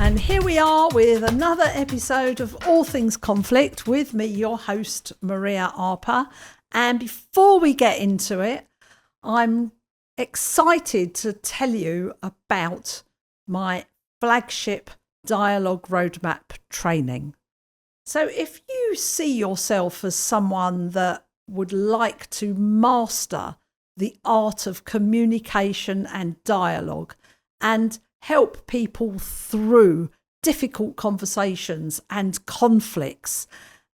And here we are with another episode of All Things Conflict with me, your host, Maria Arpa. And before we get into it, I'm excited to tell you about my flagship dialogue roadmap training. So if you see yourself as someone that would like to master the art of communication and dialogue and help people through difficult conversations and conflicts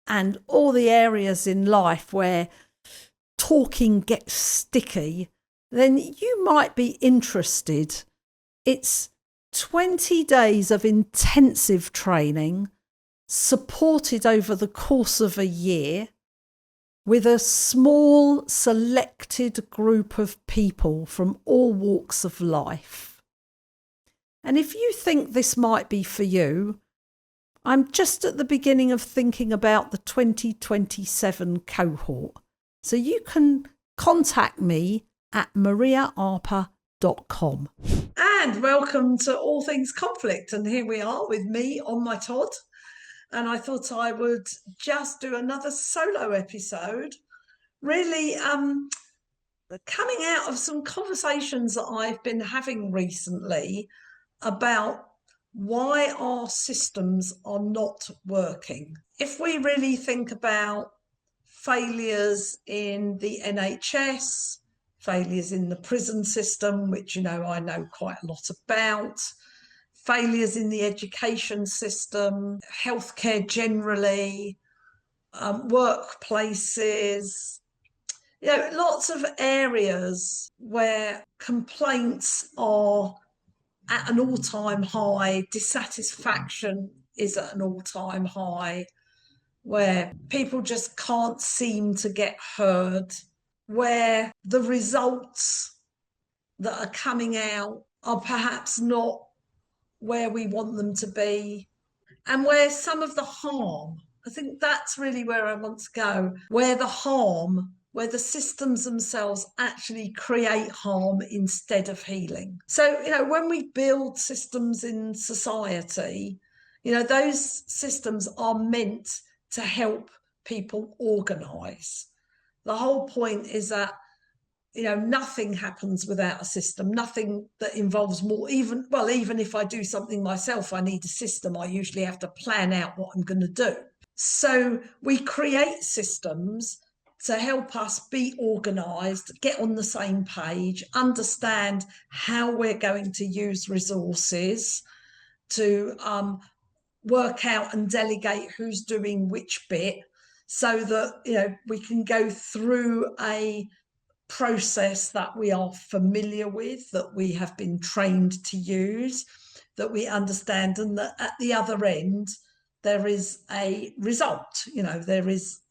and all the areas in life where talking gets sticky, then you might be interested. It's 20 days of intensive training supported over the course of a year with a small selected group of people from all walks of life. And if you think this might be for you, I'm just at the beginning of thinking about the 2027 cohort. So you can contact me at mariaarpa.com. And welcome to All Things Conflict. And here we are with me on my Todd. And I thought I would just do another solo episode, really coming out of some conversations that I've been having recently about why our systems are not working. If we really think about failures in the NHS, failures in the prison system, which, I know quite a lot about, failures in the education system, healthcare generally, workplaces, lots of areas where complaints are at an all-time high, dissatisfaction is at an all-time high, where people just can't seem to get heard, where the results that are coming out are perhaps not where we want them to be, and where some of the harm, I think that's really where I want to go, where the systems themselves actually create harm instead of healing. So, when we build systems in society, those systems are meant to help people organise. The whole point is that, nothing happens without a system, nothing that involves more, even if I do something myself, I need a system. I usually have to plan out what I'm going to do. So we create systems to help us be organised, get on the same page, understand how we're going to use resources, to work out and delegate who's doing which bit, so that we can go through a process that we are familiar with, that we have been trained to use, that we understand, and that at the other end there is a result. There is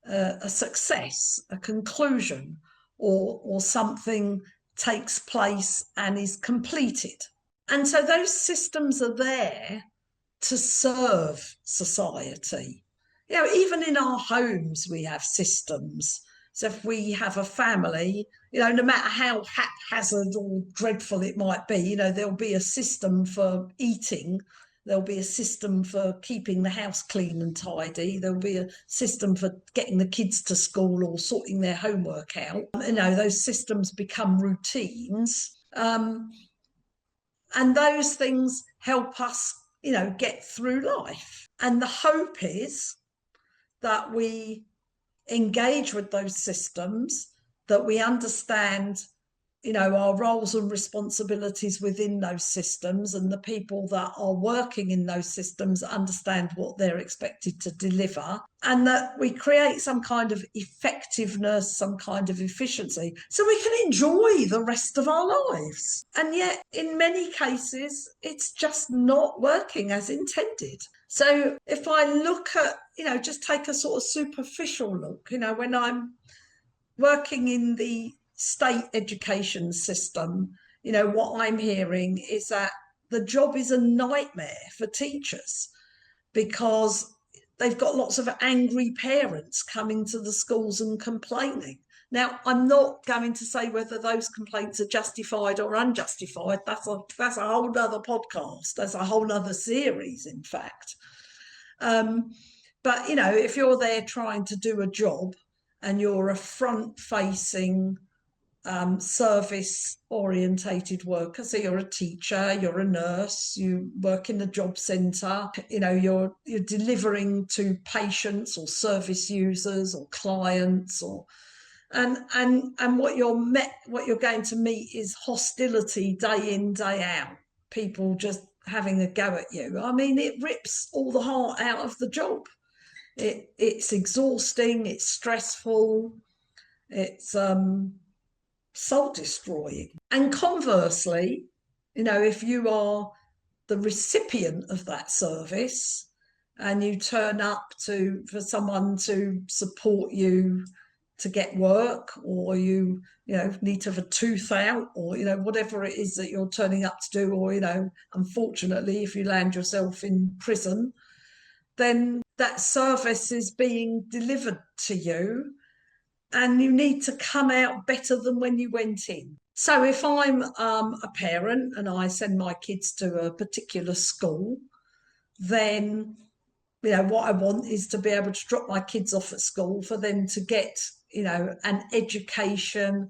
a success, a conclusion, or something takes place and is completed. And so those systems are there to serve society. Even in our homes, we have systems. So if we have a family, no matter how haphazard or dreadful it might be, there'll be a system for eating. There'll be a system for keeping the house clean and tidy. There'll be a system for getting the kids to school or sorting their homework out. Those systems become routines. And those things help us, get through life. And the hope is that we engage with those systems, that we understand our roles and responsibilities within those systems, and the people that are working in those systems understand what they're expected to deliver, and that we create some kind of effectiveness, some kind of efficiency, so we can enjoy the rest of our lives. And yet, in many cases, it's just not working as intended. So if I look at, just take a sort of superficial look, when I'm working in the state education system, what I'm hearing is that the job is a nightmare for teachers because they've got lots of angry parents coming to the schools and complaining. Now, I'm not going to say whether those complaints are justified or unjustified. That's a whole other podcast. That's a whole other series, in fact. But, if you're there trying to do a job and you're a front-facing, service-orientated worker, so you're a teacher, you're a nurse, you work in the job centre, you're delivering to patients or service users or clients, and what you're going to meet is hostility day in, day out. People just having a go at you. I mean, it rips all the heart out of the job. It's exhausting, it's stressful, it's soul destroying. And conversely, if you are the recipient of that service and you turn up for someone to support you to get work, or you need to have a tooth out, or whatever it is that you're turning up to do, or unfortunately if you land yourself in prison, then that service is being delivered to you and you need to come out better than when you went in. So if I'm a parent and I send my kids to a particular school, then what I want is to be able to drop my kids off at school for them to get an education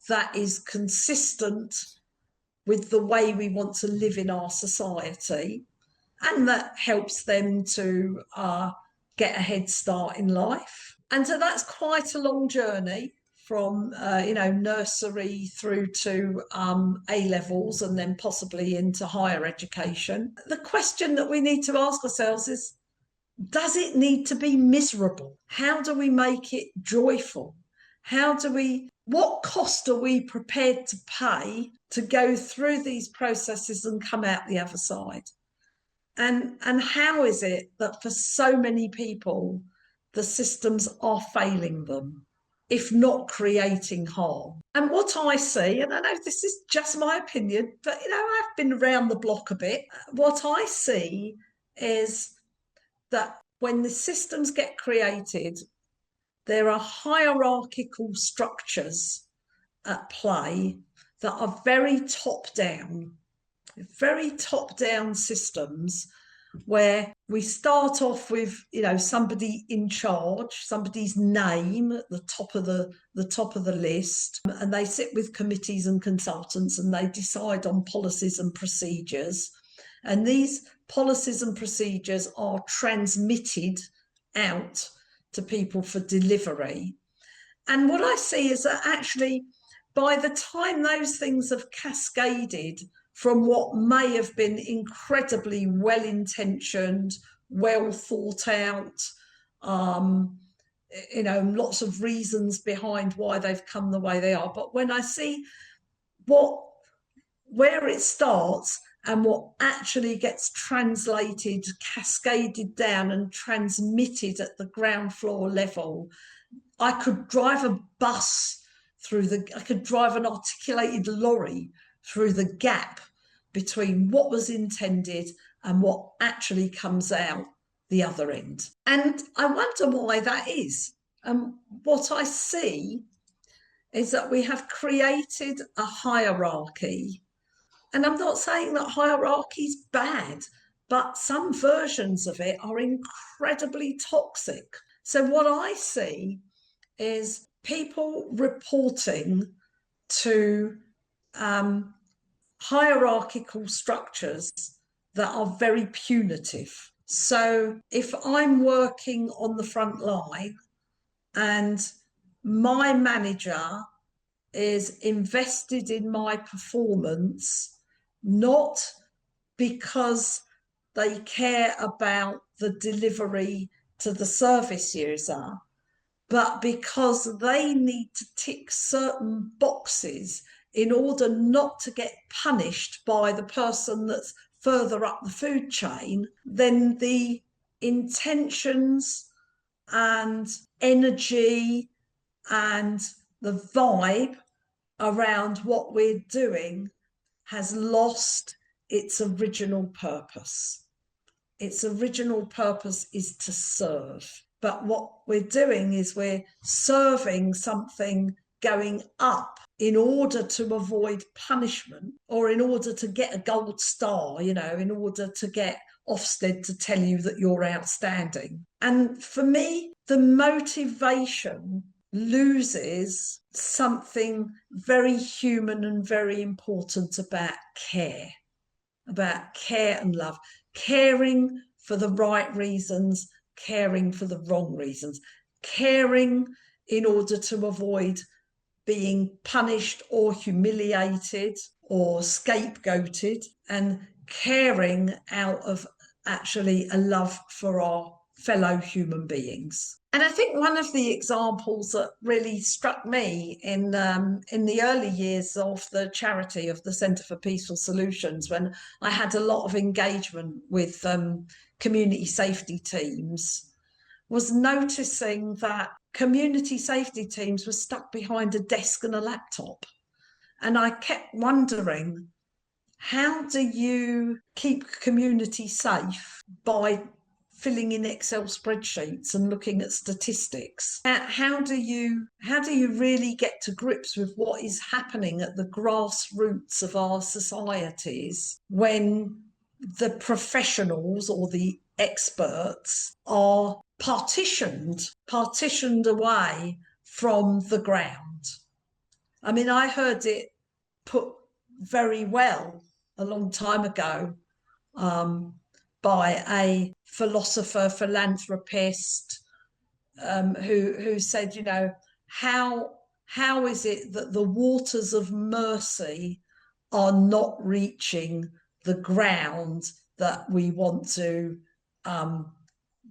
that is consistent with the way we want to live in our society, and that helps them to get a head start in life. And so that's quite a long journey from nursery through to A levels, and then possibly into higher education. The question that we need to ask ourselves is, does it need to be miserable? How do we make it joyful? What cost are we prepared to pay to go through these processes and come out the other side? And how is it that for so many people, the systems are failing them, if not creating harm? And what I see, and I know this is just my opinion, but I've been around the block a bit. What I see is that when the systems get created, there are hierarchical structures at play that are very top-down systems, where we start off with somebody in charge, somebody's name at the top of the list, and they sit with committees and consultants and they decide on policies and procedures, and these policies and procedures are transmitted out to people for delivery. And what I see is that actually by the time those things have cascaded from what may have been incredibly well-intentioned, well thought out, lots of reasons behind why they've come the way they are. But when I see where it starts and what actually gets translated, cascaded down and transmitted at the ground floor level, I could drive a bus I could drive an articulated lorry through the gap between what was intended and what actually comes out the other end. And I wonder why that is. What I see is that we have created a hierarchy. And I'm not saying that hierarchy is bad, but some versions of it are incredibly toxic. So what I see is people reporting to hierarchical structures that are very punitive. So if I'm working on the front line and my manager is invested in my performance, not because they care about the delivery to the service user, but because they need to tick certain boxes in order not to get punished by the person that's further up the food chain, then the intentions and energy and the vibe around what we're doing has lost its original purpose. Its original purpose is to serve. But what we're doing is we're serving something going up in order to avoid punishment, or in order to get a gold star, in order to get Ofsted to tell you that you're outstanding. And for me, the motivation loses something very human and very important about care and love, caring for the right reasons, caring for the wrong reasons, caring in order to avoid being punished or humiliated or scapegoated, and caring out of actually a love for our fellow human beings. And I think one of the examples that really struck me in the early years of the charity of the Centre for Peaceful Solutions, when I had a lot of engagement with community safety teams, was noticing that community safety teams were stuck behind a desk and a laptop. And I kept wondering, how do you keep community safe by filling in Excel spreadsheets and looking at statistics? How do you really get to grips with what is happening at the grassroots of our societies when the professionals or the experts are partitioned away from the ground? I mean, I heard it put very well a long time ago by a philosopher, philanthropist, who said, how is it that the waters of mercy are not reaching the ground that we want to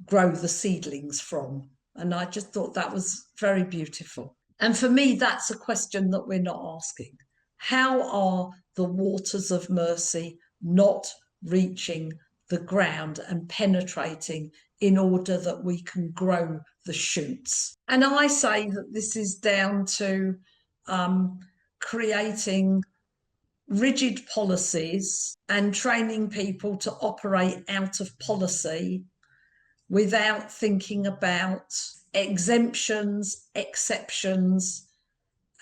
grow the seedlings from? And I just thought that was very beautiful. And for me, that's a question that we're not asking. How are the waters of mercy not reaching the ground and penetrating in order that we can grow the shoots? And I say that this is down to creating rigid policies and training people to operate out of policy without thinking about exemptions, exceptions,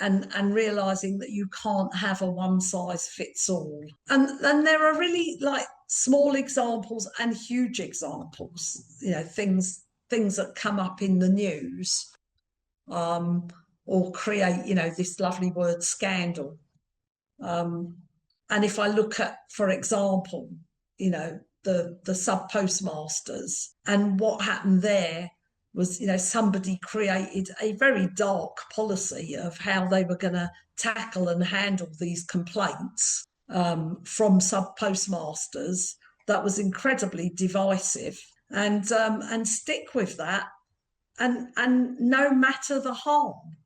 and realizing that you can't have a one size fits all. And there are really like small examples and huge examples, things that come up in the news, or create, this lovely word scandal. And if I look at, for example, the sub postmasters, and what happened there was, somebody created a very dark policy of how they were going to tackle and handle these complaints from sub postmasters that was incredibly divisive, and stick with that, and no matter the harm.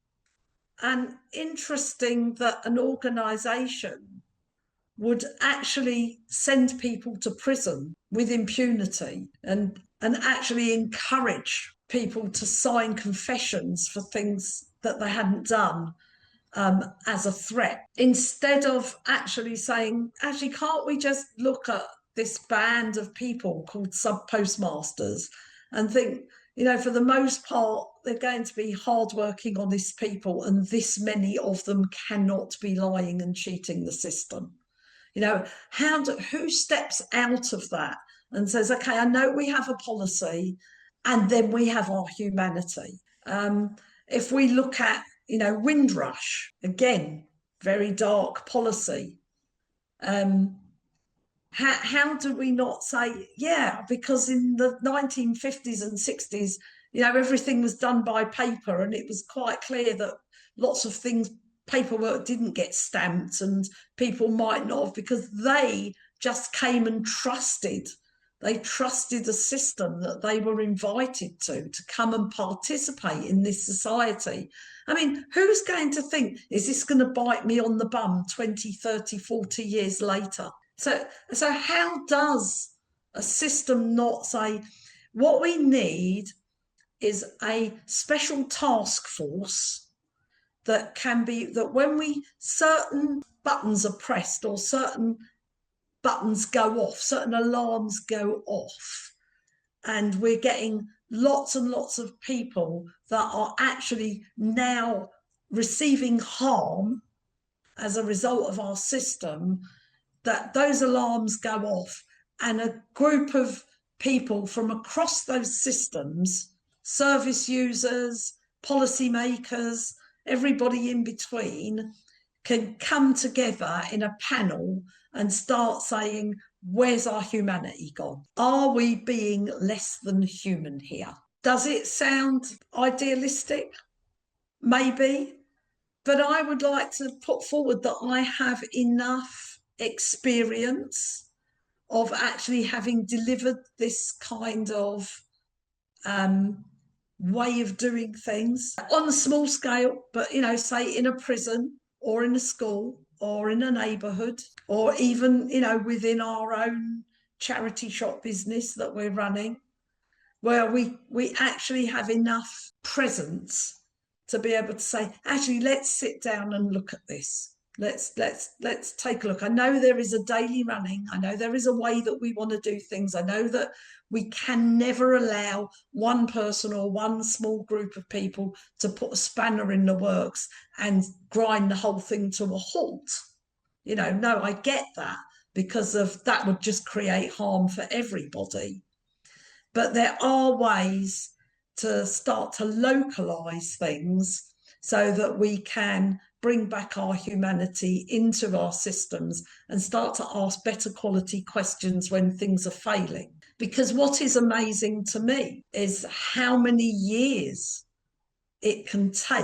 And interesting that an organisation would actually send people to prison with impunity, and actually encourage people to sign confessions for things that they hadn't done as a threat, instead of actually saying, actually, can't we just look at this band of people called sub-postmasters and think, for the most part, they're going to be hardworking, honest people, and this many of them cannot be lying and cheating the system. Who steps out of that and says, okay, I know we have a policy, and then we have our humanity. If we look at, Windrush, again, very dark policy. How do we not say, yeah, because in the 1950s and 60s, everything was done by paper, and it was quite clear that lots of things, paperwork didn't get stamped, and people might not have, because they just came and trusted. They trusted a system that they were invited to come and participate in this society. I mean, who's going to think, is this going to bite me on the bum 20, 30, 40 years later? So how does a system not say, what we need is a special task force that can be, that when certain buttons are pressed, or certain buttons go off, certain alarms go off, and we're getting lots and lots of people that are actually now receiving harm as a result of our system, that those alarms go off, and a group of people from across those systems, service users, policymakers, everybody in between, can come together in a panel and start saying, where's our humanity gone? Are we being less than human here? Does it sound idealistic? Maybe. But I would like to put forward that I have enough experience of actually having delivered this kind of way of doing things on a small scale, but, you know, say in a prison or in a school or in a neighbourhood, or even, you know, within our own charity shop business that we're running, where we actually have enough presence to be able to say, actually, let's sit down and look at this. Let's take a look. I know there is a daily running. I know there is a way that we want to do things. I know that we can never allow one person or one small group of people to put a spanner in the works and grind the whole thing to a halt. You know, no, I get that, because of that would just create harm for everybody. But there are ways to start to localize things so that we can bring back our humanity into our systems and start to ask better quality questions when things are failing. Because what is amazing to me is how many years it can take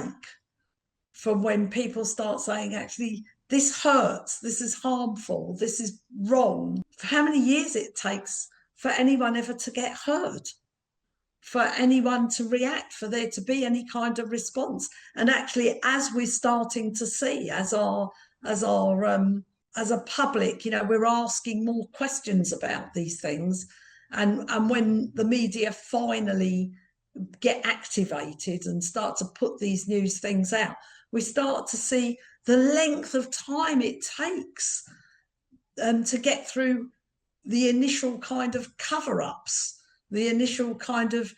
from when people start saying, actually, this hurts, this is harmful, this is wrong. For how many years it takes for anyone ever to get heard, for anyone to react, for there to be any kind of response. And actually, as we're starting to see, as a public, you know, we're asking more questions about these things. And when the media finally get activated and start to put these news things out, we start to see the length of time it takes to get through the initial kind of cover-ups, the initial kind of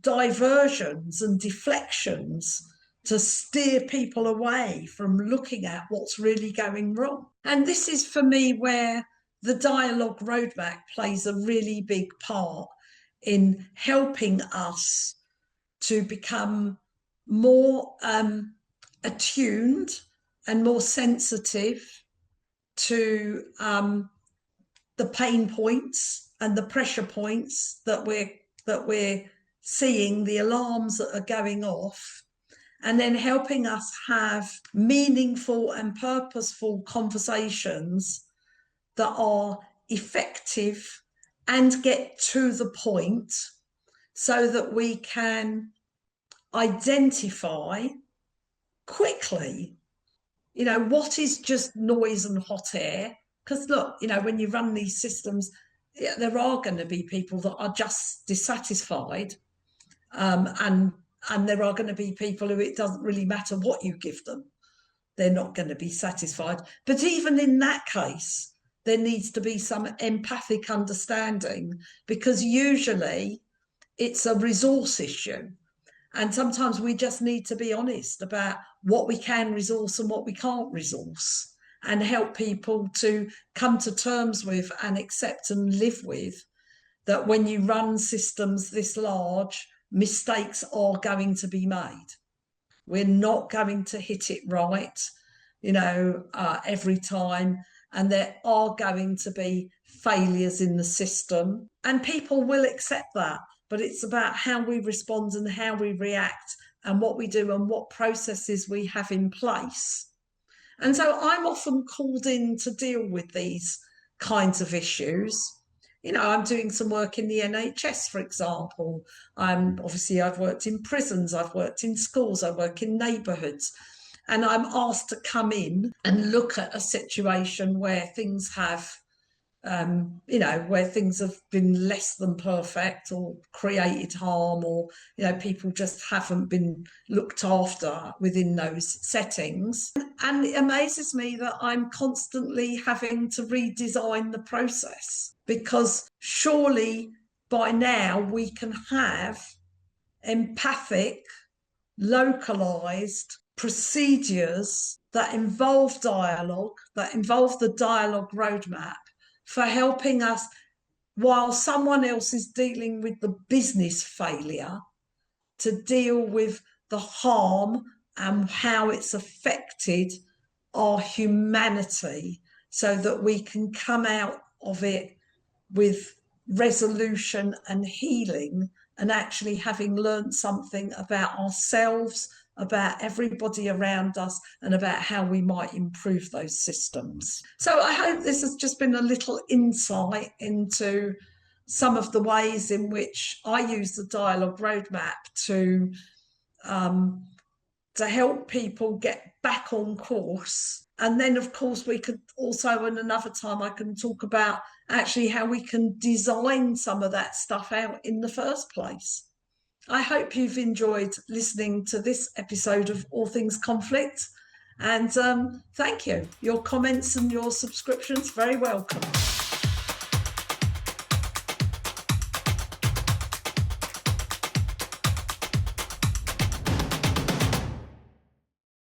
diversions and deflections to steer people away from looking at what's really going wrong. And this is, for me, where the dialogue roadmap plays a really big part in helping us to become more attuned and more sensitive to the pain points and the pressure points that we're seeing, the alarms that are going off, and then helping us have meaningful and purposeful conversations that are effective and get to the point, so that we can identify quickly, you know, what is just noise and hot air. Because look, you know, when you run these systems, there are going to be people that are just dissatisfied, and there are going to be people who it doesn't really matter what you give them, they're not going to be satisfied. But even in that case, there needs to be some empathic understanding, because usually it's a resource issue. And sometimes we just need to be honest about what we can resource and what we can't resource, and help people to come to terms with and accept and live with that when you run systems this large, mistakes are going to be made. We're not going to hit it right, you know, every time. And there are going to be failures in the system, and people will accept that. But it's about how we respond and how we react and what we do and what processes we have in place. And so I'm often called in to deal with these kinds of issues. You know, I'm doing some work in the NHS, for example. I've worked in prisons, I've worked in schools, I work in neighbourhoods. And I'm asked to come in and look at a situation where things have, you know, where things have been less than perfect or created harm, or, you know, people just haven't been looked after within those settings. And it amazes me that I'm constantly having to redesign the process, because surely by now we can have empathic, localized procedures that involve dialogue, that involve the dialogue roadmap for helping us while someone else is dealing with the business failure to deal with the harm and how it's affected our humanity so that we can come out of it with resolution and healing and actually having learned something about ourselves, about everybody around us, and about how we might improve those systems. So I hope this has just been a little insight into some of the ways in which I use the dialogue roadmap to help people get back on course. And then, of course, we could also, in another time, I can talk about actually how we can design some of that stuff out in the first place. I hope you've enjoyed listening to this episode of All Things Conflict. And thank you. Your comments and your subscriptions, very welcome.